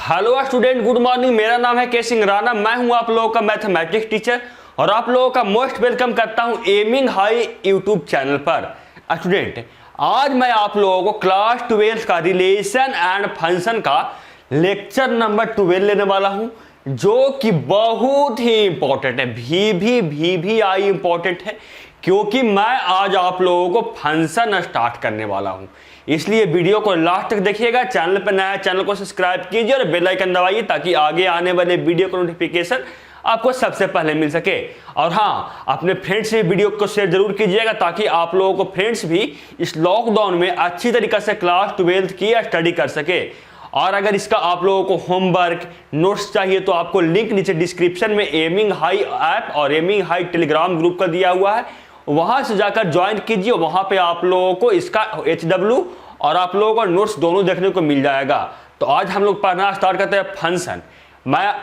Hello student, good morning. मेरा नाम है के सिंह राणा। मैं हूं आप लोगों का मैथमेटिक्स टीचर और आप लोगों का मोस्ट वेलकम करता हूं एमिंग हाई यूट्यूब चैनल पर। स्टूडेंट, आज मैं आप लोगों को क्लास 12 का रिलेशन एंड फंक्शन का लेक्चर नंबर 12 लेने वाला हूं, जो कि बहुत ही इंपॉर्टेंट है। भी आई इंपॉर्टेंट है, क्योंकि मैं आज आप लोगों को फंक्शन स्टार्ट करने वाला हूं। इसलिए वीडियो को लास्ट तक देखिएगा। चैनल पर नया है, चैनल को सब्सक्राइब कीजिए और बेल आइकन दबाइए ताकि आगे आने वाले वीडियो का नोटिफिकेशन आपको सबसे पहले मिल सके। और हाँ, अपने फ्रेंड्स से वीडियो को शेयर जरूर कीजिएगा ताकि आप लोगों को फ्रेंड्स भी इस लॉकडाउन में अच्छी तरीके से क्लास 12 की स्टडी कर सके। और अगर इसका आप लोगों को होमवर्क नोट्स चाहिए तो आपको लिंक नीचे डिस्क्रिप्शन में एमिंग हाई ऐप और एमिंग हाई टेलीग्राम ग्रुप का दिया हुआ है, वहां से जाकर ज्वाइन कीजिए। वहां पे आप लोगों को इसका HW और आप लोगों को नोट्स दोनों देखने को मिल जाएगा। तो आज हम लोग पढ़ना स्टार्ट करते हैं फंक्शन।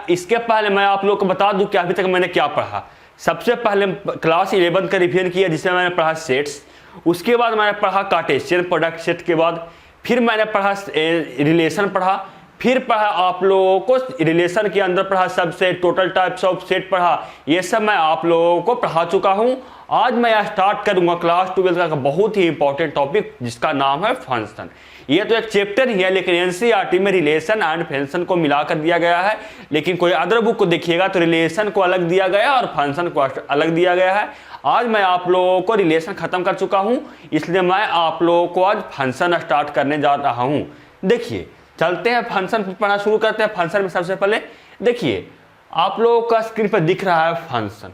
इसके पहले मैं आप लोगों को बता दूं कि अभी तक मैंने क्या पढ़ा। सबसे पहले क्लास 11 का रिवीजन किया, जिसमें मैंने पढ़ा सेट्स। उसके बाद मैंने पढ़ा कार्टेशियन प्रोडक्ट सेट के बाद फिर मैंने पढ़ा रिलेशन पढ़ा, फिर पढ़ा आप लोगों को रिलेशन के अंदर पढ़ा subset, total types of set पढ़ा। ये सब मैं आप लोगों को पढ़ा चुका हूं। आज मैं स्टार्ट करूंगा क्लास 12 का बहुत ही इंपॉर्टेंट टॉपिक, जिसका नाम है फंक्शन। ये तो एक चैप्टर ही है, लेकिन एनसीईआरटी में रिलेशन एंड फंक्शन को मिलाकर दिया गया है। लेकिन कोई अदर बुक को देखिएगा तो रिलेशन को अलग दिया गया है और फंक्शन को अलग दिया गया है। आज मैं आप लोगों को रिलेशन खत्म कर चुका हूं, इसलिए मैं आप लोगों को आज फंक्शन स्टार्ट करने जा रहा हूं। देखिए, चलते हैं फंक्शन पढ़ना शुरू करते हैं। फंक्शन में सबसे पहले देखिए, आप लोगों का स्क्रीन पर दिख रहा है फंक्शन।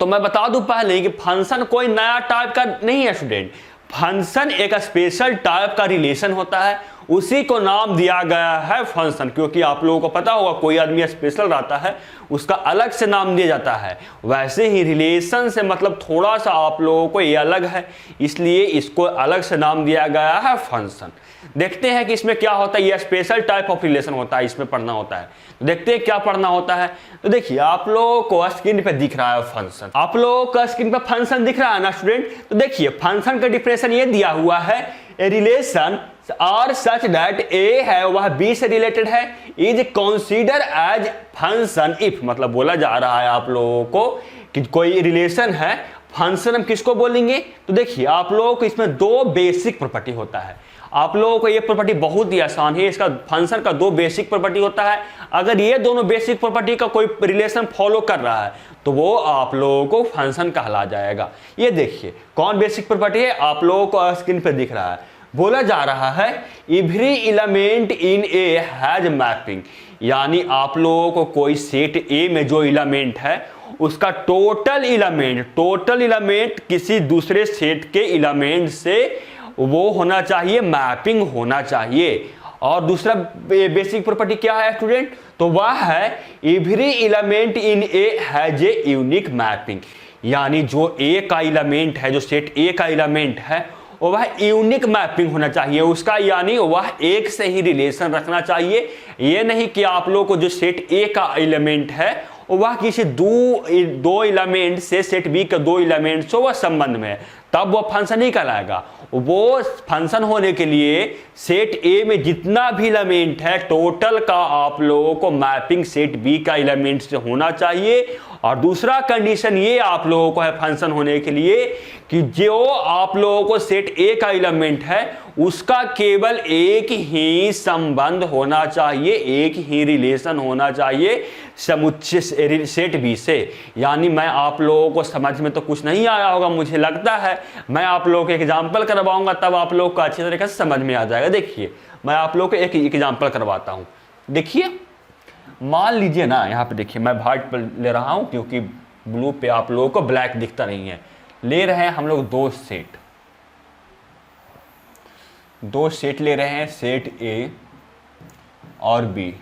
तो मैं बता दूं पहले कि फंक्शन कोई नया टाइप का नहीं है स्टूडेंट। फंक्शन एक स्पेशल टाइप का रिलेशन होता है, उसी को नाम दिया गया है फंक्शन। क्योंकि आप लोगों को पता होगा, कोई आदमी स्पेशल रहता है उसका अलग से नाम दिया जाता है। वैसे ही रिलेशन से मतलब थोड़ा सा आप लोगों को ये अलग है, इसलिए इसको अलग से नाम दिया गया है फंक्शन। देखते हैं कि इसमें क्या होता है। ये स्पेशल टाइप ऑफ रिलेशन होता है, इसमें पढ़ना होता है। तो देखते हैं क्या पढ़ना होता है। तो देखिए, आप लोगों को स्क्रीन पे दिख रहा है फंक्शन। आप लोगों को स्क्रीन पे फंक्शन दिख रहा है ना स्टूडेंट। तो देखिए, फंक्शन का डिफिनेशन ये दिया हुआ है, A relation R such that A है वह बी से रिलेटेड है, is consider as function if. मतलब बोला जा रहा है आप लोगों को कि कोई रिलेशन है, फंक्शन हम किसको बोलेंगे। तो देखिए, आप लोगों को इसमें दो बेसिक प्रॉपर्टी होता है। आप लोगों को ये प्रॉपर्टी बहुत ही आसान है। इसका फंक्शन का दो बेसिक प्रॉपर्टी होता है। अगर ये दोनों बेसिक प्रॉपर्टी का कोई रिलेशन फॉलो कर रहा है तो वो आप लोगों को फंक्शन कहला जाएगा। ये देखिए, कौन बेसिक प्रॉपर्टी है, आप लोगों को स्क्रीन पे दिख रहा है। बोला जा रहा है every element in A has mapping. यानी आप लोगों को कोई सेट ए में जो एलिमेंट है उसका टोटल एलिमेंट किसी दूसरे सेट के एलिमेंट से वो होना चाहिए, मैपिंग होना चाहिए। और दूसरा बेसिक प्रॉपर्टी क्या है स्टूडेंट, तो वह है every element in A has a unique mapping. यानी जो ए का एलिमेंट है, जो सेट ए का एलिमेंट है, वह यूनिक मैपिंग होना चाहिए उसका। यानी वह एक से ही रिलेशन रखना चाहिए। ये नहीं कि आप लोग को जो सेट ए का एलिमेंट है वह किसी दो एलिमेंट से सेट बी के दो एलिमेंट से वह संबंध में है, तब वह फंक्शन नहीं कहलाएगा। वो फंक्शन होने के लिए सेट ए में जितना भी एलिमेंट है टोटल का आप लोगों को मैपिंग सेट बी का एलिमेंट से होना चाहिए। और दूसरा कंडीशन ये आप लोगों को है फंक्शन होने के लिए कि जो आप लोगों को सेट ए का एलिमेंट है उसका केवल एक ही संबंध होना चाहिए, एक ही रिलेशन होना चाहिए समुच्चय सेट बी से। यानी मैं आप लोगों को समझ में तो कुछ नहीं आया होगा मुझे लगता है। मैं आप लोगों को एग्जाम्पल करवाऊंगा, तब आप लोगों को अच्छी तरीके से समझ में आ जाएगा। देखिए, मैं आप लोगों को एक एग्जाम्पल करवाता हूं। देखिए, मान लीजिए ना, यहाँ पे देखिए, मैं व्हाइट पर ले रहा हूं क्योंकि ब्लू पे आप लोगों को ब्लैक दिखता नहीं है। ले रहे हैं हम लोग दो सेट ले रहे हैं, सेट ए और बी।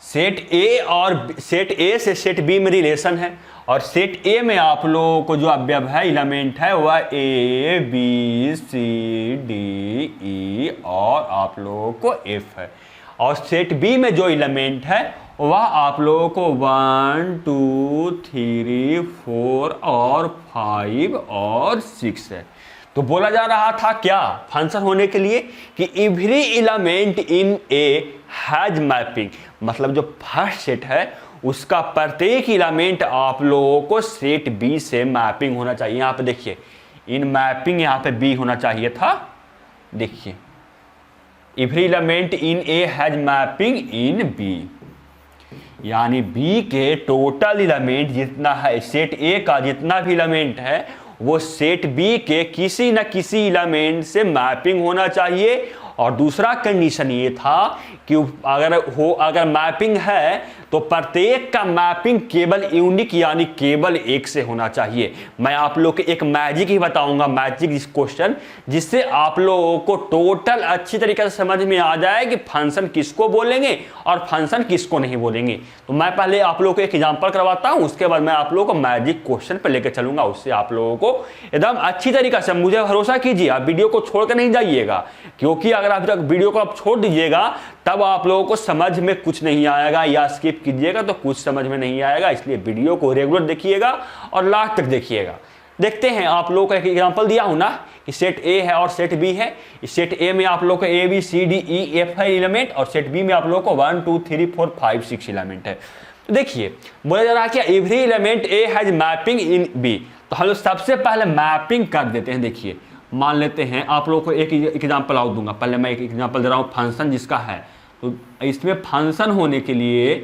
सेट ए से सेट बी में रिलेशन है और सेट ए में आप लोगों को जो अवयव है, एलिमेंट है, वह ए बी सी डी ई और आप लोगों को एफ है। और सेट बी में जो एलिमेंट है वह आप लोगों को 1 2 3 4 और 5 और 6 है। तो बोला जा रहा था क्या फंक्शन होने के लिए कि every element in A has mapping, मतलब जो फर्स्ट सेट है उसका प्रत्येक एलिमेंट आप लोगों को सेट बी से मैपिंग होना चाहिए। यहाँ पे देखिए इन मैपिंग यहाँ पे बी होना चाहिए था। देखिए every element in A has mapping in B, यानी बी के टोटल एलिमेंट जितना है, सेट ए का जितना भी एलिमेंट है वो सेट बी के किसी न किसी एलिमेंट से मैपिंग होना चाहिए। और दूसरा कंडीशन ये था कि अगर मैपिंग है तो प्रत्येक का मैपिंग केवल यूनिक यानी केवल एक से होना चाहिए। मैं आप लोग को एक मैजिक ही बताऊंगा, मैजिक क्वेश्चन, जिससे आप लोगों को टोटल अच्छी तरीके से समझ में आ जाए कि फंक्शन किसको बोलेंगे और फंक्शन किसको नहीं बोलेंगे। तो मैं पहले आप लोगों को एक एग्जांपल करवाता हूं, उसके बाद मैं आप लोगों को मैजिक क्वेश्चन पर लेकर चलूंगा। उससे आप लोगों को एकदम अच्छी तरीके से, मुझे भरोसा कीजिए, आप वीडियो को छोड़कर नहीं जाइएगा, क्योंकि अगर आप वीडियो को आप छोड़ दीजिएगा तब आप लोगों को समझ में कुछ नहीं आएगा, या स्किप कीजिएगा तो कुछ समझ में नहीं आएगा। इसलिए वीडियो को रेगुलर देखिएगा और लास्ट तक देखिएगा। देखते हैं, आप लोगों को एक एग्जांपल दिया हूं ना कि सेट ए है और सेट बी है। इस सेट ए में आप लोगों को A B C D E F है एलिमेंट, और सेट बी में आप लोगों को 1 2 3 4 5 6 एलिमेंट है। तो देखिए बोला जा रहा है कि every element A has mapping in B. तो हम लोग सबसे पहले मैपिंग कर देते हैं। देखिए मान लेते हैं, आप लोगों को एक एग्जांपल और दूंगा। पहले मैं एक एग्जांपल दे रहा हूँ फंक्शन जिसका है, तो इसमें फंक्शन होने के लिए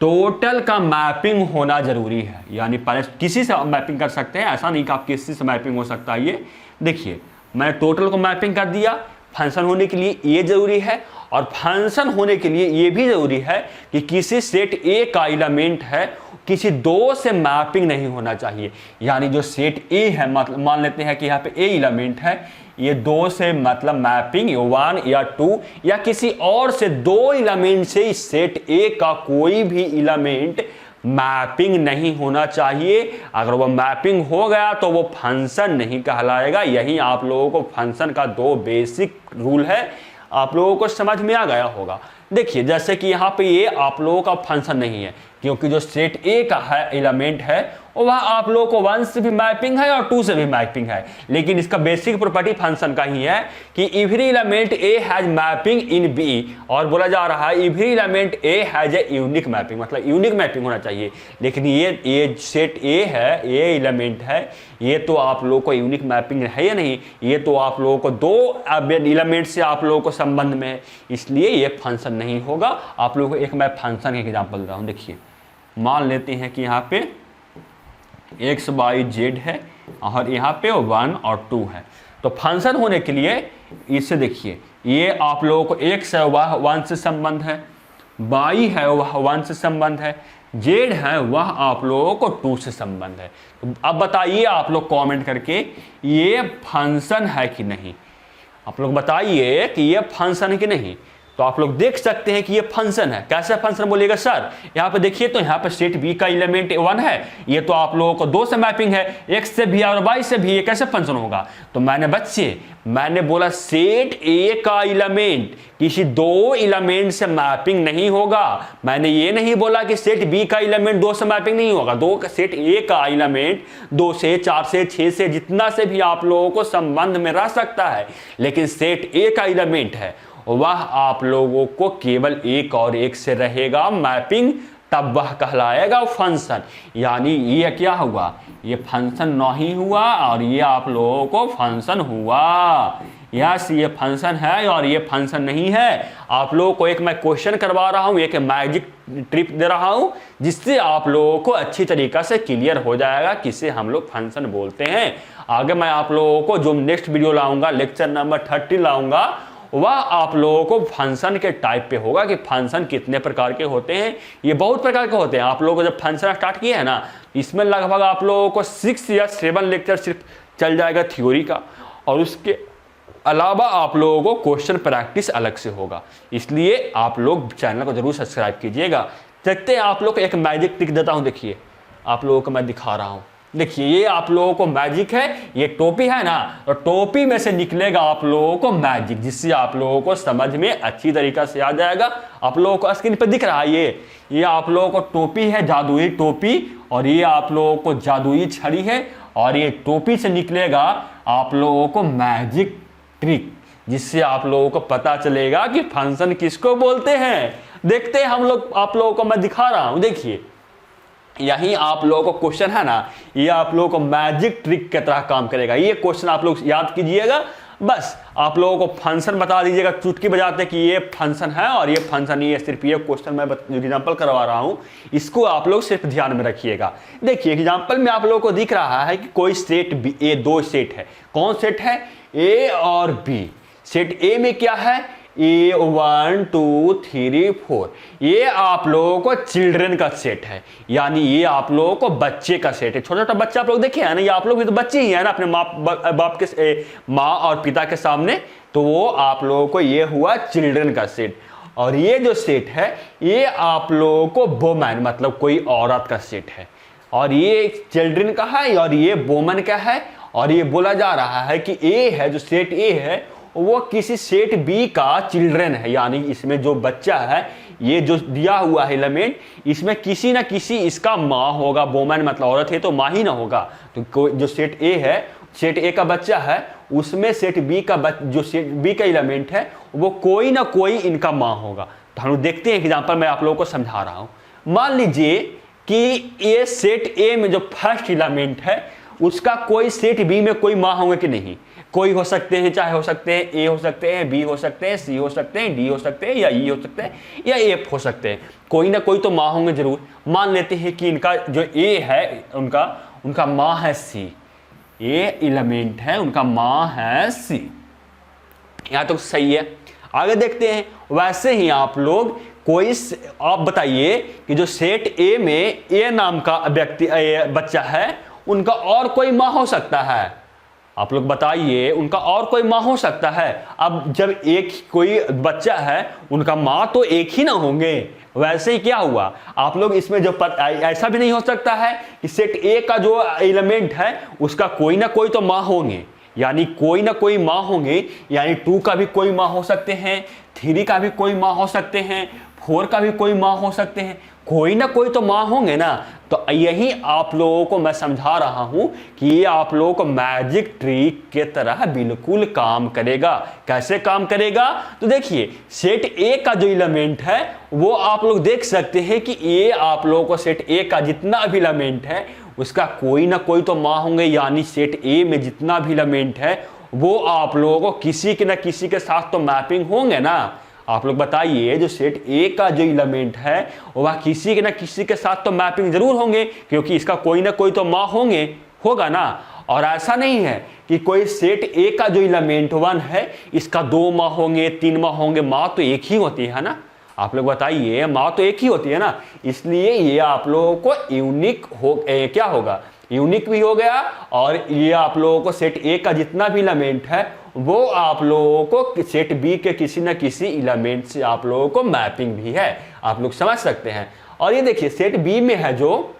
टोटल का मैपिंग होना जरूरी है। यानी पहले किसी से मैपिंग कर सकते हैं, ऐसा नहीं कि आप किसी से मैपिंग हो सकता है। ये देखिए मैंने टोटल को मैपिंग कर दिया। फंक्शन होने के लिए ये जरूरी है, और फंक्शन होने के लिए ये भी जरूरी है कि किसी सेट ए का एलिमेंट है किसी दो से मैपिंग नहीं होना चाहिए। यानी जो सेट ए है, मतलब मान लेते हैं कि यहाँ पे ए एलिमेंट है, ये दो से मतलब मैपिंग 1 या 2 या किसी और से दो एलिमेंट से इस सेट ए का कोई भी एलिमेंट मैपिंग नहीं होना चाहिए। अगर वो मैपिंग हो गया तो वो फंक्शन नहीं कहलाएगा। यही आप लोगों को फंक्शन का दो बेसिक रूल है, आप लोगों को समझ में आ गया होगा। देखिए जैसे कि यहाँ पे ये आप लोगों का फंक्शन नहीं है, क्योंकि जो सेट ए का है एलिमेंट है वह आप लोगों को 1 से भी मैपिंग है और 2 से भी मैपिंग है। लेकिन इसका बेसिक प्रॉपर्टी फंक्शन का ही है कि every element A has mapping in B, और बोला जा रहा है every element A has a unique mapping, मतलब यूनिक मैपिंग होना चाहिए। लेकिन ये सेट ए है, ये एलिमेंट है, ये तो आप लोगों को यूनिक मैपिंग है या नहीं, ये तो आप लोगों को दो एलिमेंट से आप लोगों को संबंध में है, इसलिए ये फंक्शन नहीं होगा। आप लोगों को एक मैं फंक्शन का एग्जाम्पल दे रहा हूँ। देखिए मान लेते हैं कि यहाँ पे एक्स वाई जेड है और यहाँ पे 1 और 2 है। तो फंक्शन होने के लिए इसे देखिए, ये आप लोगों को एक्स है वह 1 से संबंध है, वाई है वह 1 से संबंध है, जेड है वह आप लोगों को 2 से संबंध है। तो अब बताइए आप लोग कमेंट करके, ये फंक्शन है कि नहीं? आप लोग बताइए कि ये फंक्शन है कि नहीं। तो आप लोग देख सकते हैं कि ये फंक्शन है। कैसे फंक्शन बोलिएगा सर? यहाँ पे देखिए, तो यहाँ पे सेट बी का एलिमेंट 1 है, ये तो आप लोगों को 2 से मैपिंग है, एक्स से भी और वाई से भी, ये कैसे फंक्शन होगा? तो मैंने बोला सेट ए का एलिमेंट किसी दो एलिमेंट से मैपिंग नहीं होगा। मैंने ये नहीं बोला कि सेट बी का एलिमेंट 2 से मैपिंग नहीं होगा। सेट ए का एलिमेंट 2 से 4 से 6 से जितना से भी आप लोगों को संबंध में रह सकता है, लेकिन सेट ए का एलिमेंट है वह आप लोगों को केवल एक और एक से रहेगा मैपिंग, तब वह कहलाएगा फंक्शन। यानी ये क्या हुआ? ये फंक्शन नहीं हुआ और ये आप लोगों को फंक्शन हुआ। यस, ये फंक्शन है और ये फंक्शन नहीं है। आप लोगों को एक मैं क्वेश्चन करवा रहा हूं, एक मैजिक ट्रिप दे रहा हूं, जिससे आप लोगों को अच्छी तरीका से क्लियर हो जाएगा किसे हम लोग फंक्शन बोलते हैं। आगे मैं आप लोगों को जो नेक्स्ट वीडियो लाऊंगा, लेक्चर नंबर 30 लाऊंगा, वह आप लोगों को फंक्शन के टाइप पे होगा कि फंक्शन कितने प्रकार के होते हैं। ये बहुत प्रकार के होते हैं। आप लोगों को जब फंक्शन स्टार्ट किया है ना, इसमें लगभग आप लोगों को 6 या 7 लेक्चर सिर्फ चल जाएगा थ्योरी का, और उसके अलावा आप लोगों को क्वेश्चन प्रैक्टिस अलग से होगा। इसलिए आप लोग चैनल को जरूर सब्सक्राइब कीजिएगा। देखते हैं आप लोग को एक मैजिक ट्रिक देता हूँ। देखिए आप लोगों को मैं दिखा रहा हूँ। देखिए ये आप लोगों को मैजिक है, ये टोपी है ना, तो टोपी में से निकलेगा आप लोगों को मैजिक, जिससे आप लोगों को समझ में अच्छी तरीका से आ जाएगा। आप लोगों को स्क्रीन पर दिख रहा है ये आप लोगों को टोपी है, जादुई टोपी, और ये आप लोगों को जादुई छड़ी है, और ये टोपी से निकलेगा आप लोगों को मैजिक ट्रिक, जिससे आप लोगों को पता चलेगा कि फंक्शन किसको बोलते हैं। देखते हैं हम लोग, आप लोगों को मैं दिखा रहा हूं, देखिए यही आप लोगों को क्वेश्चन है ना, ये आप लोगों को मैजिक ट्रिक की तरह काम करेगा। ये क्वेश्चन आप लोग याद कीजिएगा, बस आप लोगों को फंक्शन बता दीजिएगा, चुटकी बजाते कि ये फंक्शन है और ये फंक्शन, ये सिर्फ ये क्वेश्चन मैं एग्जांपल करवा रहा हूं, इसको आप लोग सिर्फ ध्यान में रखिएगा। देखिए एग्जांपल में आप लोगों को दिख रहा है कि कोई सेट बी, ए दो सेट है। कौन सेट है? ए और बी। सेट ए में क्या है? ए 1 2 3 4। ये आप लोगों को चिल्ड्रन का सेट है, यानी ये आप लोगों को बच्चे का सेट है। छोटा छोटा बच्चा आप लोग देखे है ना, ये आप लोग भी तो बच्चे ही है ना अपने बाप के माँ और पिता के सामने, तो वो आप लोगों को ये हुआ चिल्ड्रन का सेट। और ये जो सेट है ये आप लोगों को वोमन मतलब कोई औरत का सेट है, और ये चिल्ड्रन का है और ये वोमन का है। और ये बोला जा रहा है कि ए है, जो सेट ए है वो किसी सेट बी का चिल्ड्रन है, यानी इसमें जो बच्चा है, ये जो दिया हुआ है एलिमेंट, इसमें किसी ना किसी इसका माँ होगा। वोमन मतलब औरत है तो माँ ही ना होगा। तो जो सेट ए है, सेट ए का बच्चा है, उसमें सेट बी का जो सेट बी का एलिमेंट है वो कोई ना कोई इनका माँ होगा। तो हम लोग देखते हैं एग्जाम्पल मैं आप लोगों को समझा रहा हूँ। मान लीजिए कि ये सेट ए में जो फर्स्ट एलिमेंट है उसका कोई सेट बी में कोई माँ होंगे कि नहीं? कोई हो सकते हैं, चाहे हो सकते हैं ए हो सकते हैं, बी हो सकते हैं, सी हो सकते हैं, डी हो सकते हैं, या ई हो सकते हैं, या एफ हो सकते हैं। कोई ना कोई तो माँ होंगे जरूर। मान लेते हैं कि इनका जो ए है उनका माँ है सी। ए एलिमेंट है, उनका माँ है सी। यहाँ तो सही है। आगे देखते हैं। वैसे ही आप लोग आप बताइए कि जो सेट ए में ए नाम का बच्चा है, उनका और कोई माँ हो सकता है? आप लोग बताइए, उनका और कोई माँ हो सकता है? अब जब एक कोई बच्चा है, उनका माँ तो एक ही ना होंगे। वैसे ही क्या हुआ, आप लोग इसमें जो ऐसा भी नहीं हो सकता है कि सेट ए का जो एलिमेंट है उसका कोई ना कोई तो माँ होंगे, यानी कोई ना कोई माँ होंगे। यानी 2 का भी कोई माँ हो सकते हैं, 3 का भी कोई माँ हो सकते हैं, 4 का भी कोई माँ हो सकते हैं। कोई ना कोई तो माँ होंगे ना। तो यही आप लोगों को मैं समझा रहा हूं कि ये आप लोगों को मैजिक ट्रिक के तरह बिल्कुल काम करेगा। कैसे काम करेगा? तो देखिए सेट ए का जो एलिमेंट है वो आप लोग देख सकते हैं कि ये आप लोगों को सेट ए का जितना भी एलिमेंट है उसका कोई ना कोई तो माँ होंगे। यानी सेट ए में जितना भी एलिमेंट है वो आप लोगों को किसी के ना किसी के साथ तो मैपिंग होंगे ना। आप लोग बताइए, जो सेट ए का जो एलिमेंट है वह किसी के ना किसी के साथ तो मैपिंग जरूर होंगे, क्योंकि इसका कोई ना कोई तो माँ होगा ना। और ऐसा नहीं है कि कोई सेट ए का जो एलिमेंट 1 है इसका 2 माँ होंगे, 3 माँ होंगे। माँ तो एक ही होती है ना। आप लोग बताइए, माँ तो एक ही होती है ना। इसलिए ये आप लोगों को यूनिक क्या होगा, यूनिक भी हो गया। और ये आप लोगों को सेट ए का जितना भी एलिमेंट है वो आप लोगों को सेट बी के किसी न किसी एलिमेंट से आप लोगों को मैपिंग भी है। आप लोग समझ सकते हैं। और ये देखिए सेट बी में है जो,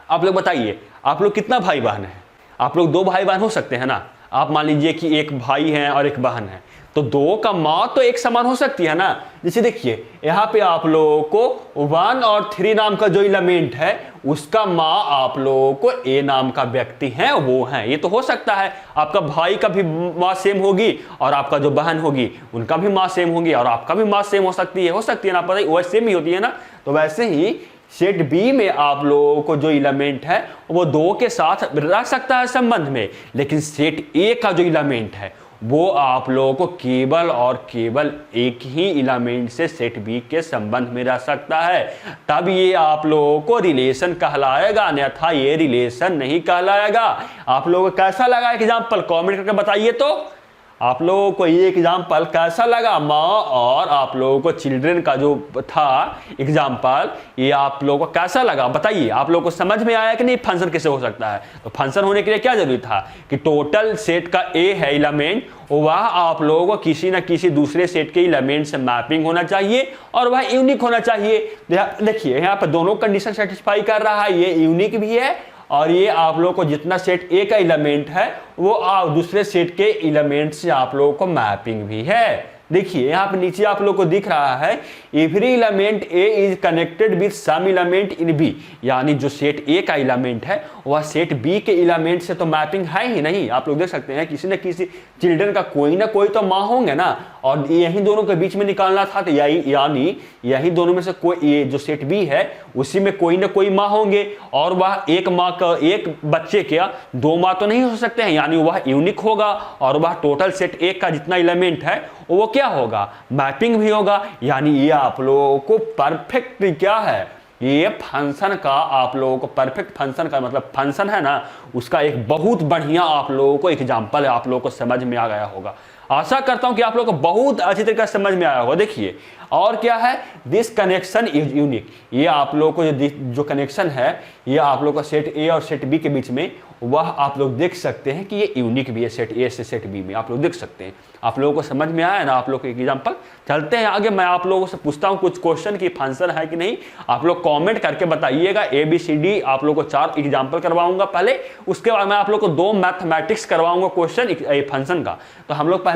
आप लोग बताइए आप लोग कितना भाई बहन है? आप लोग 2 भाई बहन हो सकते हैं ना। आप मान लीजिए कि एक भाई है और एक बहन है, तो 2 का माँ तो एक समान हो सकती है ना। जैसे देखिए यहाँ पे आप लोगों को 1 और 3 नाम का जो एलिमेंट है उसका माँ आप लोगों को ए नाम का व्यक्ति है वो है। ये तो हो सकता है। आपका भाई का भी माँ सेम होगी और आपका जो बहन होगी उनका भी माँ सेम होगी और आपका भी माँ सेम हो सकती है ना। पता ही वह सेम ही होती है ना। तो वैसे ही सेट बी में आप लोगों को जो एलिमेंट है वो 2 के साथ रह सकता है संबंध में, लेकिन सेट ए का जो एलिमेंट है वो आप लोगों को केवल और केवल एक ही एलिमेंट से सेट बी के संबंध में रह सकता है। तब ये आप लोगों को रिलेशन कहलाएगा, अन्यथा ये रिलेशन नहीं कहलाएगा। आप लोगों को कैसा लगा एग्जाम्पल कमेंट करके बताइए। तो आप लोगों को ये एग्जाम्पल कैसा लगा? माँ और आप लोगों को चिल्ड्रन का जो था एग्जाम्पल, ये आप लोगों को कैसा लगा बताइए। आप लोगों को समझ में आया कि नहीं फंक्शन कैसे हो सकता है? तो फंक्शन होने के लिए क्या जरूरी था कि टोटल सेट का ए है एलिमेंट, वह आप लोगों को किसी न किसी दूसरे सेट के एलिमेंट से मैपिंग होना चाहिए और वह यूनिक होना चाहिए। देखिए यहाँ पर दोनों कंडीशन सेटिस्फाई कर रहा है, ये यूनिक भी है और ये आप लोगों को जितना सेट ए का एलिमेंट है वो दूसरे सेट के एलिमेंट से आप लोगों को मैपिंग भी है। देखिए यहाँ पे नीचे आप लोग को दिख रहा है every element A is connected with some element in B, यानी जो सेट ए का एलिमेंट है वह सेट बी के एलिमेंट से तो मैपिंग है ही नहीं। आप लोग देख सकते हैं किसी न किसी चिल्ड्रन का कोई ना कोई तो माँ होंगे ना, और यही दोनों के बीच में निकालना था, तो यानी यही दोनों में से कोई, ये जो सेट बी है उसी में कोई ना कोई माँ होंगे, और वह एक माँ का एक बच्चे के दो माँ तो नहीं हो सकते हैं, यानी वह यूनिक होगा और वह टोटल सेट ए का जितना एलिमेंट है वो क्या होगा, मैपिंग भी होगा। यानी ये आप लोगों को परफेक्ट क्या है, ये फंक्शन का आप लोगों को परफेक्ट फंक्शन का मतलब फंक्शन है ना, उसका एक बहुत बढ़िया आप लोगों को एग्जांपल आप लोगों को समझ में आ गया होगा। आशा करता हूं कि आप लोगों को बहुत अच्छी तरीके से समझ में आया होगा। देखिए और क्या है, दिस कनेक्शन इज यूनिक, ये आप लोगों को जो कनेक्शन है ये आप लोगों का सेट ए और सेट बी के बीच में, वह आप लोग देख सकते हैं कि ये यूनिक भी है सेट ए से सेट बी में, आप लोग देख सकते हैं। आप लोगों को समझ में आया ना आप लोग को एग्जांपल। चलते हैं आगे, मैं आप लोगों से पूछता हूं कुछ क्वेश्चन की फंक्शन है कि नहीं, आप लोग कमेंट करके बताइएगा। ए बी सी डी आप लोग को 4 एग्जांपल करवाऊंगा पहले, उसके बाद मैं आप लोग को 2 मैथमेटिक्स करवाऊंगा क्वेश्चन फंक्शन का। तो हम लोग पहले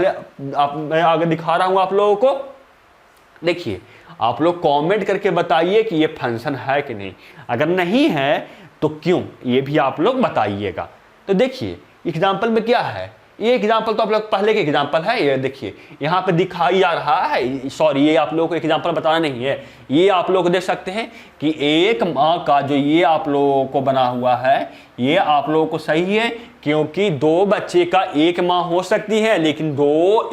मैं आगे दिखा रहा हूं आप लोगों को। देखिए आप लोग कमेंट करके बताइए कि ये फंक्शन है कि नहीं, अगर नहीं है तो क्यों, ये भी आप लोग बताइएगा। तो देखिए एग्जाम्पल में क्या है, ये एग्जाम्पल तो आप लोग पहले के एग्जाम्पल है, ये देखिए यहाँ पे दिखाई आ रहा है, सॉरी ये आप लोगों को एग्जाम्पल बताना नहीं है, ये आप लोग देख सकते हैं कि एक माँ का जो ये आप लोगों को बना हुआ है ये आप लोगों को सही है, क्योंकि 2 बच्चे का एक माँ हो सकती है, लेकिन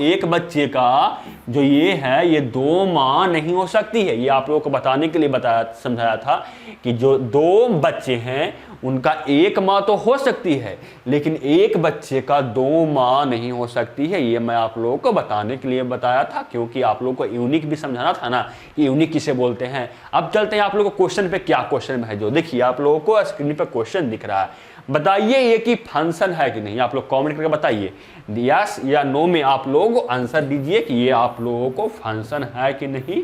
एक बच्चे का जो ये है ये 2 माँ नहीं हो सकती है। ये आप लोगों को बताने के लिए समझाया था कि जो 2 बच्चे हैं उनका एक माँ तो हो सकती है, लेकिन एक बच्चे का 2 माँ नहीं हो सकती है। ये मैं आप लोगों को बताने के लिए बताया था, क्योंकि आप लोगों को यूनिक भी समझाना था ना कि यूनिक किसे बोलते हैं। अब चलते हैं आप लोगों को क्वेश्चन पे, क्या क्वेश्चन है जो देखिए आप लोगों को स्क्रीन पे क्वेश्चन दिख रहा है। बताइए ये कि फंक्शन है कि नहीं, आप लोग कमेंट करके बताइए, यस या नो में आप लोग आंसर दीजिए कि ये आप लोगों को फंक्शन है कि नहीं।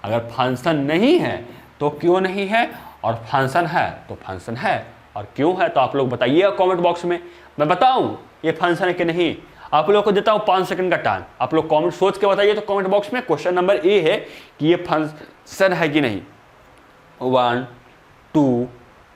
अगर फंक्शन नहीं है तो क्यों नहीं है, और फंक्शन है तो फंक्शन है और क्यों है, तो आप लोग बताइएगा कमेंट बॉक्स में। मैं बताऊं ये फंक्शन है कि नहीं, आप लोगों को देता हूं 5 सेकंड का टाइम, आप लोग कमेंट सोच के बताइए। तो कमेंट बॉक्स में क्वेश्चन नंबर ए है कि ये फंक्शन है कि नहीं। 1 2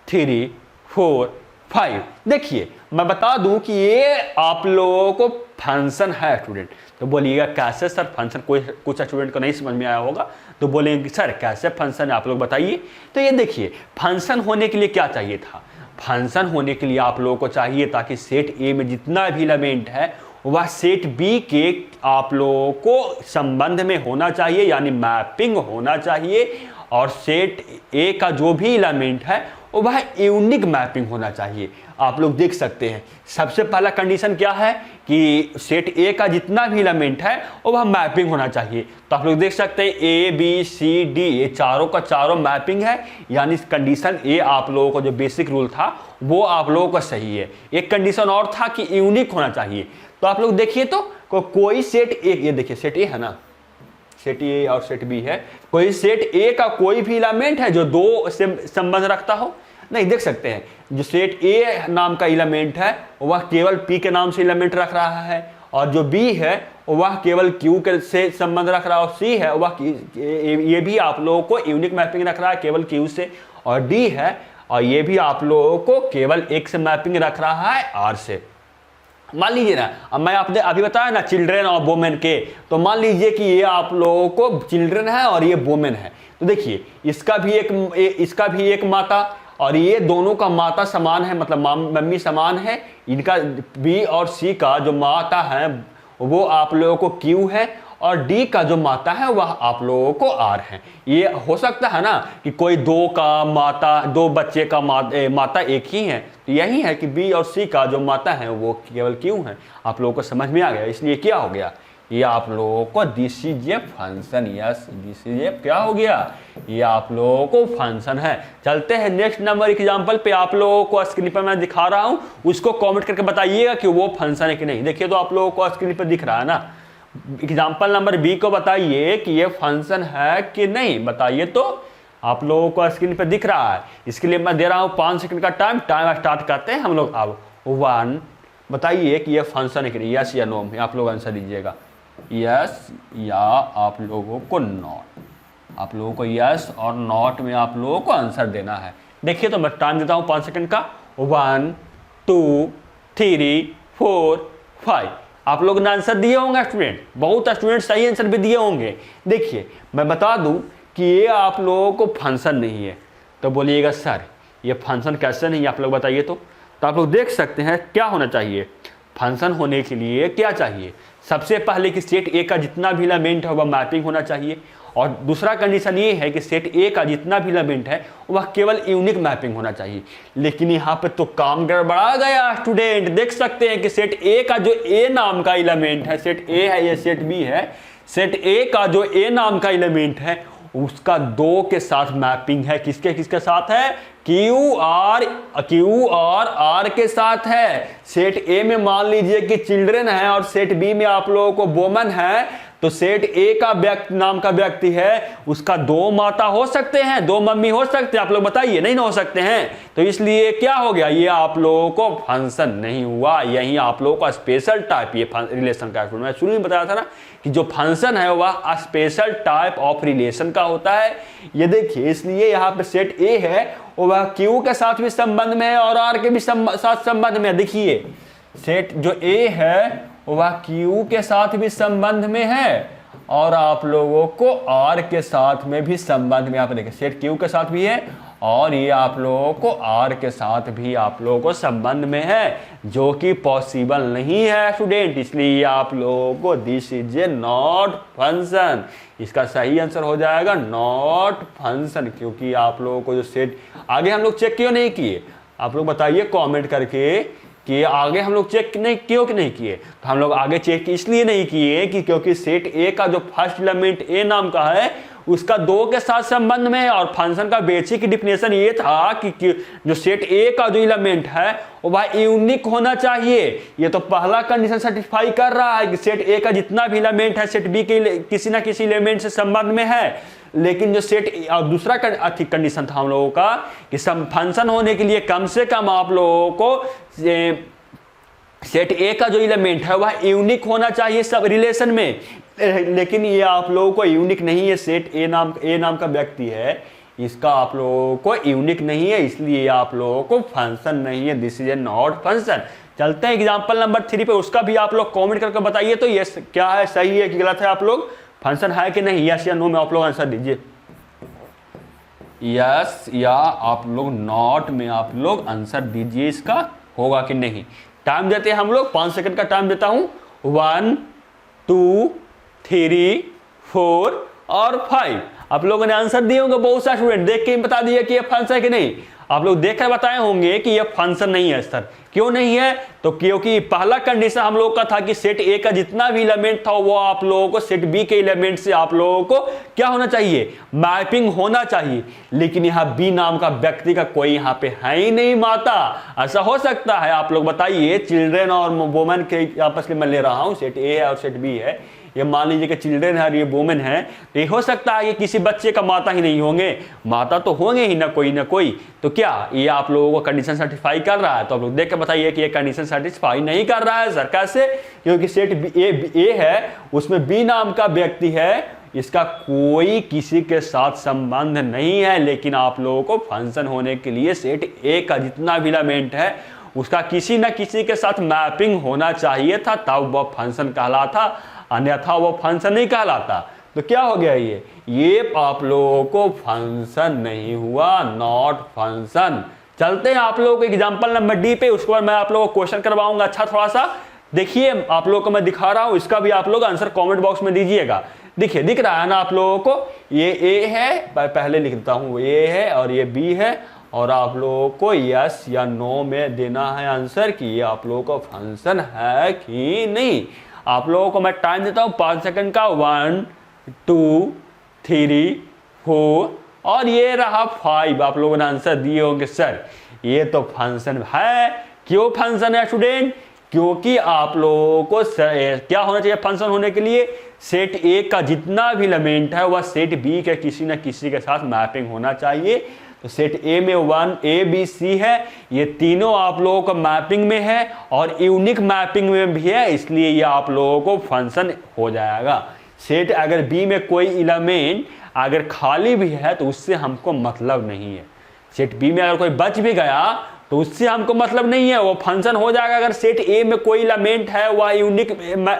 3 4 5। देखिए मैं बता दूं कि ये आप लोगों को फंक्शन है स्टूडेंट। तो बोलिएगा कैसे सर फंक्शन, कोई कुछ स्टूडेंट को नहीं समझ में आया होगा तो बोलेंगे सर कैसे फंक्शन है, आप लोग बताइए। तो ये देखिए फंक्शन होने के लिए क्या चाहिए था, फंक्शन होने के लिए आप लोगों को चाहिए था कि सेट ए में जितना भी एलिमेंट है वह सेट बी के आप लोगों को संबंध में होना चाहिए, यानी मैपिंग होना चाहिए, और सेट ए का जो भी एलिमेंट है वह यूनिक मैपिंग होना चाहिए। आप लोग देख सकते हैं सबसे पहला कंडीशन क्या है कि सेट ए का जितना भी एलिमेंट है वह मैपिंग होना चाहिए। तो आप लोग देख सकते हैं ए बी सी डी ये चारों का चारों मैपिंग है, यानी कंडीशन ए आप लोगों को जो बेसिक रूल था वो आप लोगों का सही है। एक कंडीशन और था कि यूनिक होना चाहिए। तो आप लोग देखिए तो कोई सेट ए, ये देखिए सेट ए है ना, सेट ए और सेट बी है, कोई सेट ए का कोई भी एलिमेंट है जो 2 से संबंध रखता हो, नहीं। देख सकते हैं जो सेट ए नाम का एलिमेंट है वह केवल पी के नाम से एलिमेंट रख रहा है, और जो बी है वह केवल क्यू के से संबंध रख रहा है, और सी है वह ये भी आप लोगों को यूनिक मैपिंग रख रहा है केवल क्यू से, और डी है और ये भी आप लोगों को केवल एक से मैपिंग रख रहा है आर से। मान लीजिए ना, अब मैं आपने अभी बताया ना चिल्ड्रन और वोमेन के, तो मान लीजिए कि ये आप लोगों को चिल्ड्रन है और ये वोमेन है। तो देखिए इसका भी एक माता, और ये दोनों का माता समान है, मतलब मम्मी समान है। इनका बी और सी का जो माता है वो आप लोगों को क्यू है, और डी का जो माता है वह आप लोगों को आर है। ये हो सकता है ना कि कोई 2 बच्चे का माता एक ही है, तो यही है कि बी और सी का जो माता है वो केवल क्यू है। आप लोगों को समझ में आ गया, इसलिए क्या हो गया, ये आप लोगों को this is a function. Yes this is a क्या हो गया, ये आप लोगों को फंक्शन है। चलते हैं नेक्स्ट नंबर एग्जांपल पे, आप लोगों को स्क्रीन पर मैं दिखा रहा हूं, उसको कमेंट करके बताइएगा कि वो फंक्शन है कि नहीं। देखिए तो आप लोगों को स्क्रीन पर दिख रहा है ना, एग्जाम्पल नंबर बी को बताइए कि ये फंक्शन है कि नहीं, बताइए। तो आप लोगों को स्क्रीन पर दिख रहा है, इसके लिए मैं दे रहा हूं 5 सेकंड का टाइम स्टार्ट करते हैं हम लोग। अब 1 बताइए कि ये फंक्शन है कि नहीं, यस या नो में आप लोग आंसर दीजिएगा। यस या आप लोगों को नॉट। आप लोगों को यस और नॉट में आप लोगों को आंसर देना है। देखिए तो मैं टाइम देता हूं 5 सेकंड का। 1 2 3 4 5। आप लोगों ने आंसर दिए होंगे स्टूडेंट, बहुत स्टूडेंट सही आंसर भी दिए होंगे। देखिए मैं बता दूं कि ये आप लोगों को फंक्शन नहीं है, तो बोलिएगा सर ये फंक्शन कैसे नहीं है, आप लोग बताइए। तो आप लोग देख सकते हैं क्या होना चाहिए। फंक्शन होने के लिए क्या चाहिए, सबसे पहले कि सेट ए का जितना भी एलिमेंट है वह मैपिंग होना चाहिए, और दूसरा कंडीशन ये है कि सेट ए का जितना भी एलिमेंट है वह केवल यूनिक मैपिंग होना चाहिए। लेकिन यहाँ पे तो काम गड़बड़ा गया स्टूडेंट। देख सकते हैं कि सेट ए का जो ए नाम का एलिमेंट है, सेट ए है या सेट बी है, सेट ए का जो ए नाम का एलिमेंट है उसका 2 के साथ मैपिंग है। किसके किसके साथ है, क्यू और आर के साथ है। सेट ए में मान लीजिए कि चिल्ड्रन है और सेट बी में आप लोगों को वोमन है, तो सेट ए का नाम का व्यक्ति है, उसका 2 माता हो सकते हैं, 2 मम्मी हो सकते हैं। आप लोग बताइए, नहीं ना हो सकते हैं। तो इसलिए क्या हो गया, ये आप लोगों को फंक्शन नहीं हुआ, यही आप लोगों का स्पेशल टाइप ये रिलेशन का। मैं शुरू में बताया था ना कि जो फंक्शन है वह स्पेशल टाइप ऑफ रिलेशन का होता है। ये देखिए, इसलिए यहाँ पे सेट ए है वह क्यू के साथ भी संबंध में है और आर के भी साथ संबंध में। देखिए सेट जो ए है वह क्यू के साथ भी संबंध में है और आप लोगों को आर के साथ में भी संबंध में। आप देखिए सेट क्यू के साथ भी है और ये आप लोगों को आर के साथ भी आप लोगों को संबंध में है, जो कि पॉसिबल नहीं है स्टूडेंट। इसलिए आप लोगों को this is a not function, इसका सही आंसर हो जाएगा नॉट फंक्शन। क्योंकि आप लोगों को जो सेट आगे हम लोग चेक क्यों नहीं किए, आप लोग बताइए कमेंट करके कि आगे हम लोग चेक नहीं क्यों नहीं किए। तो हम लोग आगे चेक इसलिए नहीं किए कि क्योंकि सेट ए का जो फर्स्ट एलिमेंट ए नाम का है उसका 2 के साथ संबंध में है, और फंक्शन का बेसिक डिफिनेशन ये था कि जो सेट ए का जो एलिमेंट है वह यूनिक होना चाहिए। ये तो पहला कंडीशन सेटिस्फाई कर रहा है कि सेट ए का जितना भी एलिमेंट है सेट बी के किसी ना किसी एलिमेंट से संबंध में है। लेकिन जो सेट और दूसरा कंडीशन था हम लोगों का कि फंक्शन होने के लिए कम से कम आप लोगों को सेट ए का जो एलिमेंट है वह यूनिक होना चाहिए सब रिलेशन में। लेकिन ये आप लोगों को यूनिक नहीं है, सेट ए नाम का व्यक्ति है, इसका आप लोगों को यूनिक नहीं है, इसलिए आप लोगों को फंक्शन नहीं है। This is a not function. चलते हैं एग्जांपल नंबर 3 पे, उसका भी आप लोग कमेंट करके बताइए तो ये क्या है, सही है कि गलत है। आप लोग फंक्शन है कि नहीं, यस या नो में आप लोग आंसर दीजिए। यस या आप लोग नॉट में आप लोग आंसर दीजिए, इसका होगा कि नहीं। टाइम देते हैं हम लोग, 5 सेकंड का टाइम देता हूं। 1 2 3 4 और 5। आप लोगों ने आंसर दिए होंगे, बहुत सारे स्टूडेंट देख के बता दिए कि ये फंक्शन है कि नहीं। आप लोग देखकर बताए होंगे कि ये फंक्शन नहीं है सर। क्यों नहीं है, तो क्योंकि पहला कंडीशन हम लोग का था कि सेट ए का जितना भी एलिमेंट था वो आप लोगों को सेट बी के एलिमेंट से आप लोगों को क्या होना चाहिए, मैपिंग होना चाहिए। लेकिन यहाँ बी नाम का व्यक्ति का कोई यहाँ पे है ही नहीं माता। ऐसा हो सकता है, आप लोग बताइए। चिल्ड्रेन और वुमेन के आपस में मैं ले रहा हूँ, सेट ए है और सेट बी है। ये मान लीजिए कि चिल्ड्रेन है और ये वुमेन है, तो ये हो सकता है कि किसी बच्चे का माता ही नहीं होंगे, माता तो होंगे ही ना कोई। तो क्या ये आप लोगों को कंडीशन सेटिस्फाई कर रहा है? तो आप लोग देख के बताइए कि ये कंडीशन सेटिस्फाई नहीं कर रहा है सर। कैसे? क्योंकि सेट ए है, उसमें बी नाम का व्यक्ति है, इसका कोई किसी के साथ संबंध नहीं है। लेकिन आप लोगों को फंक्शन होने के लिए सेट ए का जितना भी एलिमेंट है उसका किसी न किसी के साथ मैपिंग होना चाहिए था, तब वह फंक्शन कहलाता, अन्यथा वो फंक्शन नहीं कहलाता। तो क्या हो गया, ये आप लोगों को फंक्शन नहीं हुआ, नॉट फंक्शन। चलते हैं आप लोगों को एग्जांपल नंबर डी पे, उसके बाद मैं आप लोगों को क्वेश्चन करवाऊंगा। अच्छा थोड़ा सा देखिए, आप लोगों को मैं दिखा रहा हूं, इसका भी आप लोग आंसर कमेंट बॉक्स में दीजिएगा। देखिए दिख रहा है ना आप लोगों को, ये ए है, पहले लिख देता हूं, ए है और ये बी है, और आप लोगों को यस या नो में देना है आंसर कि ये आप लोगों को फंक्शन है कि नहीं। आप लोगों को मैं टाइम देता हूं 5 सेकंड का। 1 2 3 4 और ये रहा 5। आप लोगों ने आंसर दिए होंगे सर ये तो फंक्शन है। क्यों फंक्शन है स्टूडेंट? क्योंकि आप लोगों को क्या होना चाहिए फंक्शन होने के लिए, सेट ए का जितना भी एलिमेंट है वह सेट बी के किसी न किसी के साथ मैपिंग होना चाहिए, तो सेट ए में 1 ए बी सी है, ये तीनों आप लोगों को मैपिंग में है और यूनिक मैपिंग में भी है, इसलिए ये आप लोगों को फंक्शन हो जाएगा। सेट अगर बी में कोई एलिमेंट अगर खाली भी है तो उससे हमको मतलब नहीं है। सेट बी में अगर कोई बच भी गया तो उससे हमको मतलब नहीं है, वो फंक्शन हो जाएगा। अगर सेट ए में कोई एलिमेंट है वह यूनिक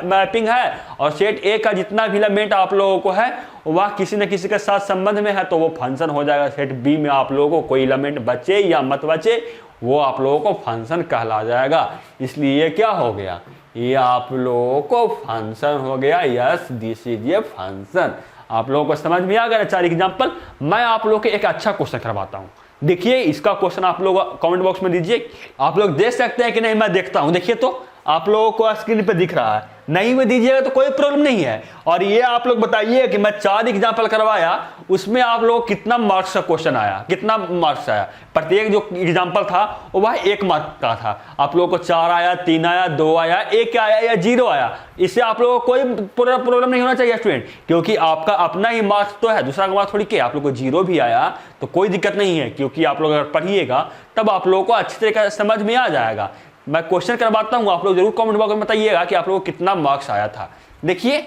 मैपिंग है और सेट ए का जितना भी एलिमेंट आप लोगों को है वह किसी न किसी के साथ संबंध में है तो वो फंक्शन हो जाएगा। सेट बी में आप लोगों को कोई एलिमेंट बचे या मत बचे वो आप लोगों को फंक्शन कहला जाएगा। इसलिए ये क्या हो गया, ये आप लोगों को फंक्शन हो गया। Yes this is a function. आप लोगों को समझ में आ गया 4 एग्जाम्पल। मैं आप लोगों को एक अच्छा क्वेश्चन करवाता हूं। देखिए इसका क्वेश्चन आप लोग कमेंट बॉक्स में दीजिए। आप लोग देख सकते हैं कि नहीं, मैं देखता हूं। देखिए तो आप लोगों को स्क्रीन पे दिख रहा है, नहीं में दीजिएगा तो कोई प्रॉब्लम नहीं है। और ये आप लोग बताइए कि मैं 4 एग्जाम्पल करवाया उसमें आप लोग कितना मार्क्स का क्वेश्चन आया, कितना मार्क्स आया। प्रत्येक जो एग्जाम्पल था वो वह 1 मार्क का था। आप लोगों को 4 आया, 3 आया, 2 आया, 1 आया या 0 आया। इससे आप लोगों को कोई प्रॉब्लम नहीं होना चाहिए स्टूडेंट, क्योंकि आपका अपना ही मार्क्स तो है, दूसरा का मार्क्स थोड़ी क्या। आप लोग को 0 भी आया तो कोई दिक्कत नहीं है, क्योंकि आप लोग अगर पढ़िएगा तब आप लोगों को अच्छी तरीके से समझ में आ जाएगा। मैं क्वेश्चन करवाता हूं, आप लोग जरूर कमेंट बॉक्स में बताइएगा कि आप लोगों को कितना मार्क्स आया था। देखिए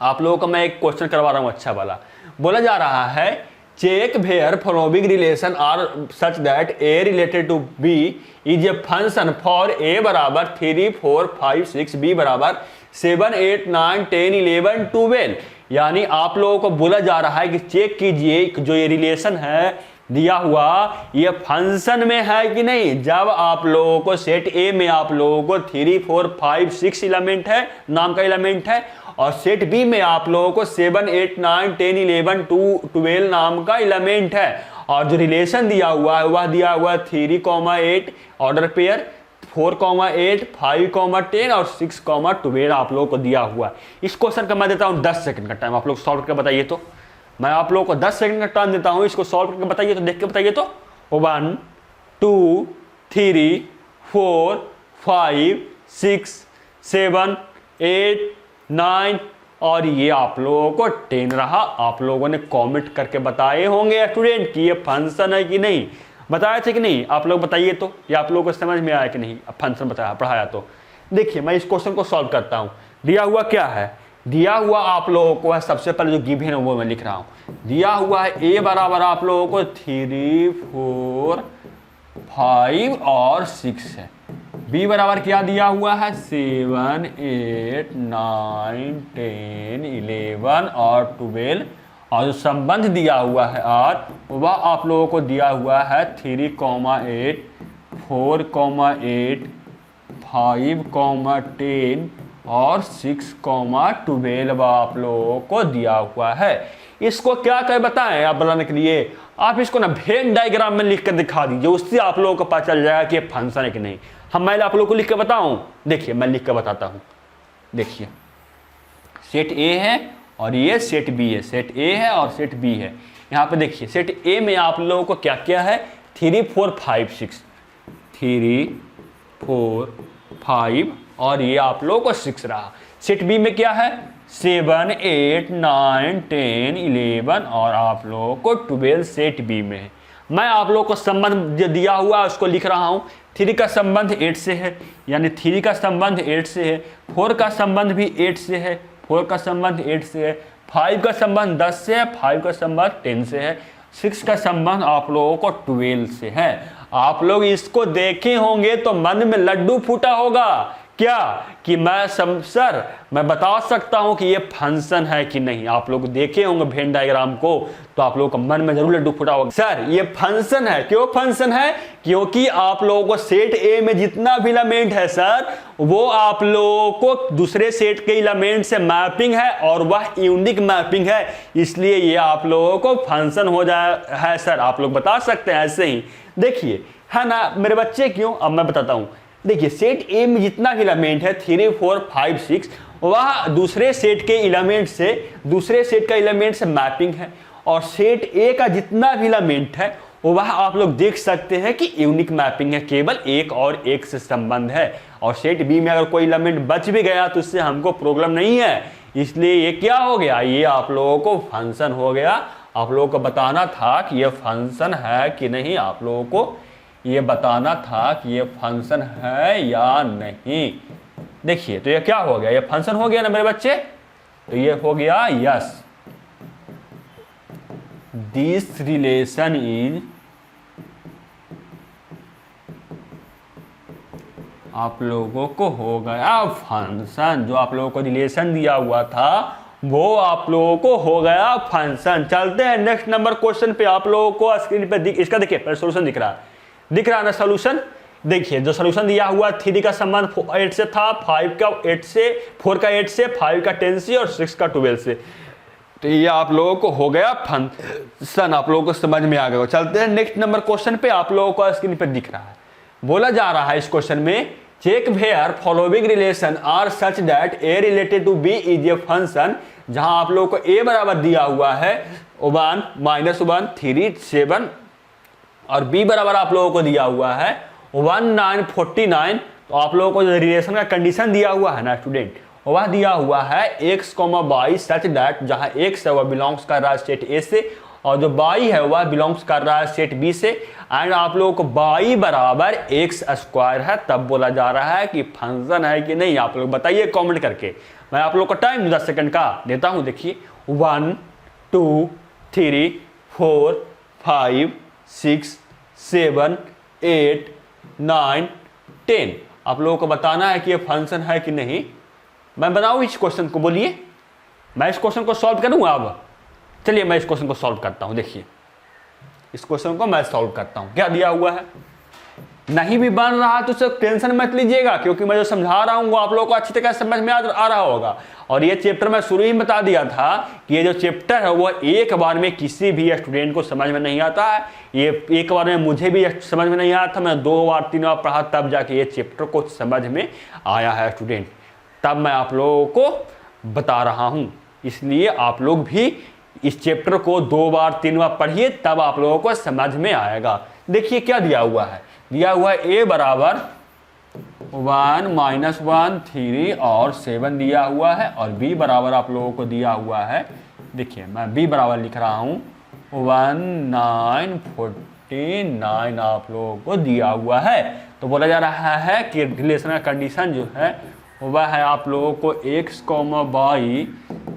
आप लोगों को मैं एक क्वेश्चन करवा रहा हूं अच्छा वाला। बोला जा रहा है check where following relation R such that A related to B is a function for A बराबर 3 4 5 6 बी बराबर 7 8 9 10 11 12। यानी आप लोगों को बोला जा रहा है कि चेक कीजिए जो ये रिलेशन है दिया हुआ ये फंक्शन में है कि नहीं। जब आप लोगों को सेट ए में आप लोगों को 3 4 5 6 एलिमेंट है, नाम का एलिमेंट है, और सेट बी में आप लोगों को 7 8 9 10 11 12 नाम का एलिमेंट है। और जो रिलेशन दिया हुआ है वह दिया हुआ है 3, 8 ऑर्डर पेयर, 4, 8 5, 10 और 6, 12 आप लोगों को दिया हुआ है। इस क्वेश्चन का मैं देता हूं 10 सेकंड का टाइम, आप लोग सॉल्व करके बताइए। तो मैं आप लोगों को 10 सेकंड का टाइम देता हूं, इसको सॉल्व करके बताइए। तो देख के बताइए। तो 1 2 3 4 5 6 7 8 9 और ये आप लोगों को 10 रहा। आप लोगों ने कमेंट करके बताए होंगे स्टूडेंट कि ये फंक्शन है कि नहीं, बताए थे कि नहीं। आप लोग बताइए तो ये आप लोगों को समझ में आया कि नहीं फंक्शन बताया पढ़ाया। तो देखिए मैं इस क्वेश्चन को सॉल्व करता हूं। दिया हुआ क्या है, दिया हुआ आप लोगों को है, सबसे पहले जो गिवन है वो मैं लिख रहा हूं। दिया हुआ है ए बराबर आप लोगों को 3 4 5 और 6 है। बी बराबर क्या दिया हुआ है 7 8 9 10 11 और 12। और जो संबंध दिया हुआ है आर वह आप लोगों को दिया हुआ है 3, 8 4, 8 5, 10 और 6, 12 आप लोगों को दिया हुआ है। इसको क्या कहे बताएं आप बनाने के लिए, आप इसको ना वेन डायग्राम में लिख कर दिखा दीजिए, उससे आप लोगों को पता चल जाएगा कि ये फंक्शन है कि नहीं। हम मैं आप लोगों को लिख के बताऊं, देखिए मैं लिख के बताता हूं। देखिए सेट ए है और ये सेट बी है, सेट ए है और सेट बी है। यहाँ पे देखिए सेट ए में आप लोगों को क्या क्या है 3 4 5 6, 3 4 5 और ये आप लोगों को 6 रहा। सेट बी में क्या है 7 8 9 10 11 और आप लोगों को 12 सेट बी में है। मैं आप लोगों को संबंध जो दिया हुआ है उसको लिख रहा हूँ। 3 का संबंध 8 से है, यानी 3 का संबंध 8 से है। 4 का संबंध भी 8 से है, 4 का संबंध 8 से है। 5 का संबंध 10 से है, 5 का संबंध 10 से है। 6 का संबंध आप लोगों को 12 से है। आप लोग इसको देखे होंगे तो मन में लड्डू फूटा होगा क्या कि मैं बता सकता हूं कि ये फंक्शन है कि नहीं। आप लोग देखे होंगे वेन डायग्राम को तो आप लोगों का मन में जरूर लड्डू फूटा होगा, सर ये फंक्शन है। क्यों फंक्शन है, क्योंकि आप लोगों को सेट ए में जितना भी एलिमेंट है सर वो आप लोगों को दूसरे सेट के एलिमेंट से मैपिंग है और वह यूनिक मैपिंग है, इसलिए ये आप लोगों को फंक्शन हो जाए है सर। आप लोग बता सकते हैं ऐसे ही। देखिए है ना मेरे बच्चे, क्यों अब मैं बताता हूं। देखिए सेट ए में जितना भी एलिमेंट है 3 4 5 6 वह दूसरे सेट के एलिमेंट से दूसरे सेट का एलिमेंट से मैपिंग है। और सेट ए का जितना भी एलिमेंट है वह आप लोग देख सकते हैं कि यूनिक मैपिंग है, केवल एक और एक से संबंध है। और सेट बी में अगर कोई एलिमेंट बच भी गया तो उससे हमको प्रॉब्लम नहीं है, इसलिए ये क्या हो गया, ये आप लोगों को फंक्शन हो गया। आप लोगों को बताना था कि ये फंक्शन है कि नहीं, आप लोगों को ये बताना था कि ये फंक्शन है या नहीं। देखिए तो ये क्या हो गया, ये फंक्शन हो गया ना मेरे बच्चे, तो ये हो गया यस, दिस रिलेशन इज, आप लोगों को हो गया फंक्शन। जो आप लोगों को रिलेशन दिया हुआ था वो आप लोगों को हो गया फंक्शन। चलते हैं नेक्स्ट नंबर क्वेश्चन पे। आप लोगों को स्क्रीन पे इसका देखिए सोल्यूशन दिख रहा है ना सोल्यूशन। देखिए जो सोल्यूशन दिया हुआ 3 का संबंध 8 से था, 5 का 8 से, 4 का 8 से, 5 का 10 से और 6 का 12 से। तो ये आप लोगों को हो गया फंक्शन, आप लोगों को समझ में आ गया। चलते हैं नेक्स्ट नंबर क्वेश्चन पे। आप लोगों को स्क्रीन पे दिख रहा है, बोला जा रहा है इस क्वेश्चन में, check where following relation R such that A related to B is a function. जहां आप लोगों को ए बराबर दिया हुआ है 1 -1 3 7 और बी बराबर आप लोगों को दिया हुआ है 1 9 49। तो आप लोगों को जो रिलेशन का कंडीशन दिया हुआ है ना स्टूडेंट, वह दिया हुआ है x, y सच दैट, जहां x है वह बिलोंग्स कर रहा है स्टेट ए से और जो y है वह बिलोंग्स कर रहा है स्टेट बी से। एंड आप लोगों को y बराबर x² है, तब बोला जा रहा है कि फंक्शन है कि नहीं। आप लोग बताइए कमेंट करके। मैं आप लोग को टाइम 10 सेकंड का देता हूं। देखिए 1 2 3 4 5 6 7 8 9 10। आप लोगों को बताना है कि ये फंक्शन है कि नहीं। मैं बनाऊं इस क्वेश्चन को, बोलिए। मैं इस क्वेश्चन को सॉल्व करूंगा। अब चलिए मैं इस क्वेश्चन को सॉल्व करता हूं। देखिए इस क्वेश्चन को मैं सॉल्व करता हूं। क्या दिया हुआ है, नहीं भी बन रहा तो उससे टेंशन मत लीजिएगा, क्योंकि मैं जो समझा रहा हूं वो आप लोगों को अच्छी तरह समझ में आ रहा होगा। और ये चैप्टर मैं शुरू ही बता दिया था कि ये जो चैप्टर है वो एक बार में किसी भी स्टूडेंट को समझ में नहीं आता है। ये एक बार में मुझे भी समझ में नहीं आया था, मैं 2 बार 3 बार पढ़ा तब जाके ये चैप्टर को समझ में आया है स्टूडेंट। तब मैं आप लोगों को बता रहा हूं, इसलिए आप लोग भी इस चैप्टर को 2 बार 3 बार पढ़िए, तब आप लोगों को समझ में आएगा। देखिए क्या दिया हुआ है, दिया हुआ है a बराबर 1 -1 3 और 7 दिया हुआ है और b बराबर आप लोगों को दिया हुआ है। देखिए मैं b बराबर लिख रहा हूं 1 9 49 आप लोगों को दिया हुआ है। तो बोला जा रहा है कि रिलेशन का कंडीशन जो है वह है आप लोगों को x, y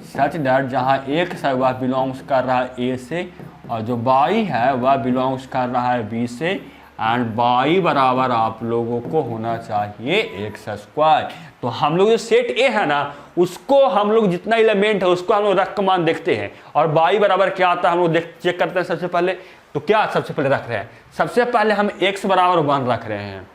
सच दैट, जहाँ x है वह बिलोंग्स कर रहा है a से और जो y है वह बिलोंग्स कर रहा है b से। एंड y बराबर आप लोगों को होना चाहिए x²। तो हम लोग जो सेट ए है ना, उसको हम लोग जितना एलिमेंट है उसको हम लोग रख के मान देखते हैं और y बराबर क्या आता है हम लोग चेक करते हैं सबसे पहले। तो क्या सबसे पहले रख रहे हैं, सबसे पहले हम x बराबर 1 रख रहे हैं।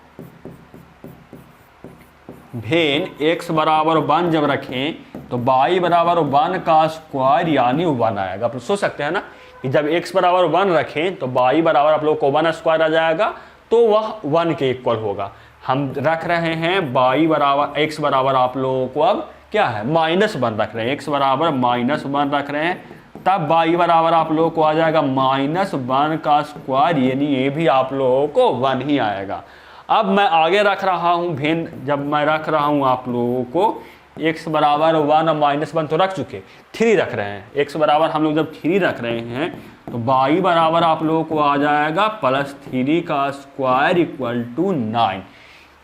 भेन x बराबर 1 जब रखें तो y बराबर 1 का स्क्वायर यानी 1 आएगा। आप सोच सकते हैं ना कि जब x बराबर 1 रखें तो y बराबर आप लोग को 1² आ जाएगा, तो वह 1 के इक्वल होगा। हम रख रहे हैं y बराबर x बराबर आप लोगों को अब क्या है -1 रख रहे हैं, x बराबर -1 रख रहे हैं, तब y बराबर आप लोगों को आ जाएगा -1 का स्क्वायर, यानी ये भी आप लोगों को 1 ही आएगा। अब मैं आगे रख रहा हूं भेन, जब मैं रख रहा हूं आप लोगों को x बराबर 1 और -1 तो रख चुके, 3 रख रहे हैं। x बराबर हम लोग जब 3 रख रहे हैं तो y बराबर आप लोगों को आ जाएगा +3 का स्क्वायर = 9।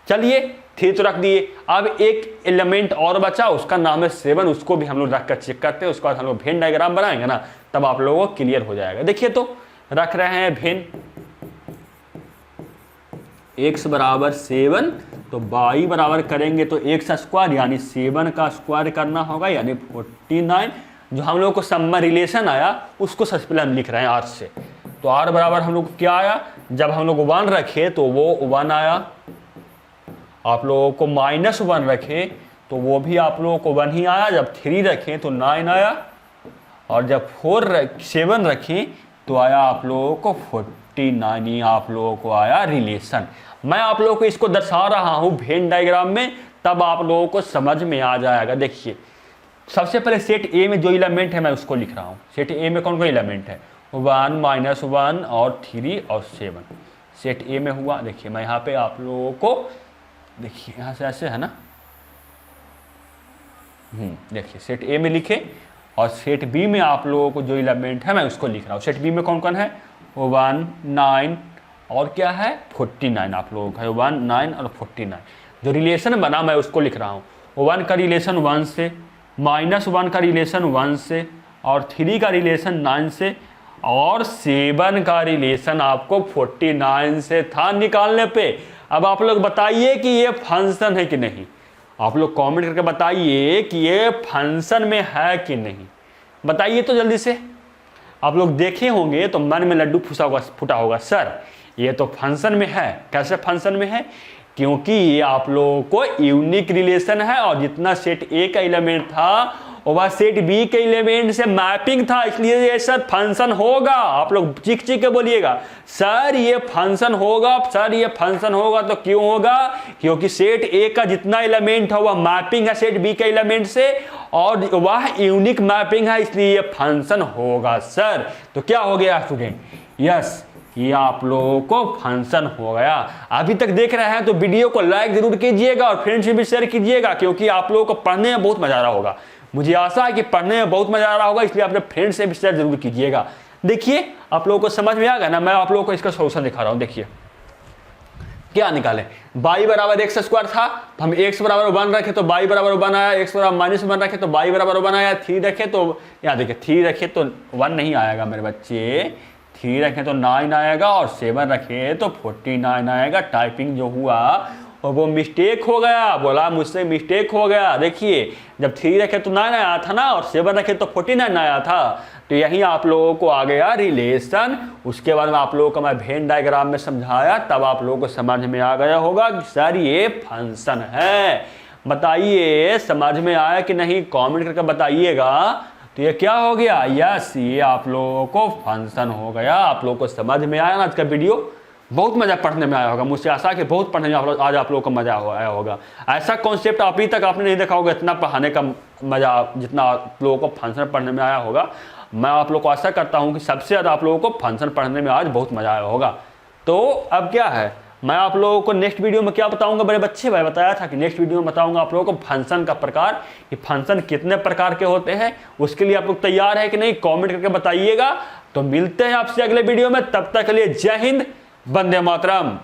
चलिए 3 तो रख दिए। अब एक एलिमेंट और बचा, उसका नाम है 7, उसको भी हम लोग रख कर चेक करते हैं। उसके बाद हम लोग भेन डायग्राम बनाएंगे ना, तब आप लोगों को क्लियर हो जाएगा। देखिए तो रख रहे हैं भेन x बराबर 7, तो y बराबर करेंगे तो x² यानी 7 का स्क्वायर करना होगा यानी 49। जो हम लोग को सम्मा रिलेशन आया उसको सबसे पहले हम लिख रहे हैं r से। तो r बराबर हम लोग क्या आया, जब हम लोग 1 रखे तो वो 1 आया, आप लोगों को -1 रखे तो वो भी आप लोगों को 1 ही आया, जब 3 रखें तो 9 आया और जब 7 रखें तो आया आप लोगों को 49 ही आप लोगों को आया रिलेशन। मैं आप लोगों को इसको दर्शा रहा हूं भेन डायग्राम में, तब आप लोगों को समझ में आ जाएगा। देखिए सबसे पहले सेट ए में जो एलिमेंट है मैं उसको लिख रहा हूं। सेट ए में कौन कौन एलिमेंट है, 1 -1 और 3 और 7 सेट ए में हुआ। देखिए मैं यहाँ पे आप लोगों को, देखिए यहाँ से ऐसे है ना, देखिए सेट ए में लिखे और सेट बी में आप लोगों को जो एलिमेंट है मैं उसको लिख रहा हूँ। सेट बी में कौन कौन है? 1 9 और क्या है 49 आप लोगों का है 1 9 और 49। जो रिलेशन बना मैं उसको लिख रहा हूँ। 1 का रिलेशन 1 से, -1 का रिलेशन 1 से, और 3 का रिलेशन 9 से, और 7 का रिलेशन आपको 49 से था निकालने पे। अब आप लोग बताइए कि ये फंक्शन है कि नहीं। आप लोग कमेंट करके बताइए कि ये फंक्शन में है कि नहीं। बताइए तो जल्दी से। आप लोग देखे होंगे तो मन में लड्डू फूटा होगा, सर ये तो फंक्शन में है। कैसे फंक्शन में है? क्योंकि ये आप लोगों को यूनिक रिलेशन है और जितना सेट ए का एलिमेंट था वह सेट बी के एलिमेंट से मैपिंग था, इसलिए ये सर फंक्शन होगा। आप लोग चिक चिक के बोलिएगा सर ये फंक्शन होगा, सर ये फंक्शन होगा। तो क्यों होगा? क्योंकि सेट ए का जितना एलिमेंट है वह मैपिंग है सेट बी के एलिमेंट से और वह यूनिक मैपिंग है, इसलिए ये फंक्शन होगा सर। तो क्या हो गया स्टूडेंट? यस, ये आप लोगों को फंक्शन हो गया। अभी तक देख रहे हैं तो वीडियो को लाइक जरूर कीजिएगा और फ्रेंड्स भी शेयर कीजिएगा, क्योंकि आप लोगों को पढ़ने में बहुत मजा आ रहा होगा। मुझे आशा है कि पढ़ने में बहुत मजा आ रहा होगा, इसलिए अपने फ्रेंड्स से भी शेयर जरूर कीजिएगा। देखिए आप लोगों को समझ में आ गया ना। मैं आप लोगों को इसका सोल्यूशन दिखा रहा हूँ। देखिए क्या निकाले, y बराबर x स्क्वायर था तो हम x बराबर 1 रखे तो y बराबर 1 आया, x बराबर -1 रखे तो y बराबर 1 आया, 3 रखे तो यहाँ देखिए 3 रखे तो 1 नहीं आएगा मेरे बच्चे, 3 रखे तो 9 आएगा और 7 रखे तो 49 आएगा। टाइपिंग जो हुआ और वो मिस्टेक हो गया, बोला मुझसे मिस्टेक हो गया। देखिए जब 3 रखे तो 9 आया था ना और 7 रखे तो 49 आया था, तो यही आप लोगों को आ गया रिलेशन। उसके बाद में आप लोगों को मैं वेन डायग्राम में समझाया, तब आप लोगों को समझ में आ गया होगा कि सर ये फंक्शन है। बताइए समझ में आया कि नहीं, कमेंट करके बताइएगा। तो ये क्या हो गया? यस, ये आप लोगों को फंक्शन हो गया। आप लोगों को समझ में आया ना? आज का वीडियो बहुत मजा पढ़ने में आया होगा। मुझसे आशा है कि बहुत पढ़ने में आज आप लोगों को मजा आया होगा। ऐसा कॉन्सेप्ट अभी तक आपने नहीं देखा होगा, इतना पढ़ाने का मजा जितना आप लोगों को फंक्शन पढ़ने में आया होगा। मैं आप लोगों को आशा करता हूं कि सबसे ज़्यादा आप लोगों को फंक्शन पढ़ने में आज बहुत मजा आया होगा। तो अब क्या है, मैं आप लोगों को नेक्स्ट वीडियो में क्या बताऊंगा बड़े बच्चे? भाई बताया था कि नेक्स्ट वीडियो में बताऊंगा आप लोगों को फंक्शन का प्रकार, कि फंक्शन कितने प्रकार के होते हैं। उसके लिए आप लोग तैयार है कि नहीं, कमेंट करके बताइएगा। तो मिलते हैं आपसे अगले वीडियो में, तब तक के लिए जय हिंद, वंदे मातरम।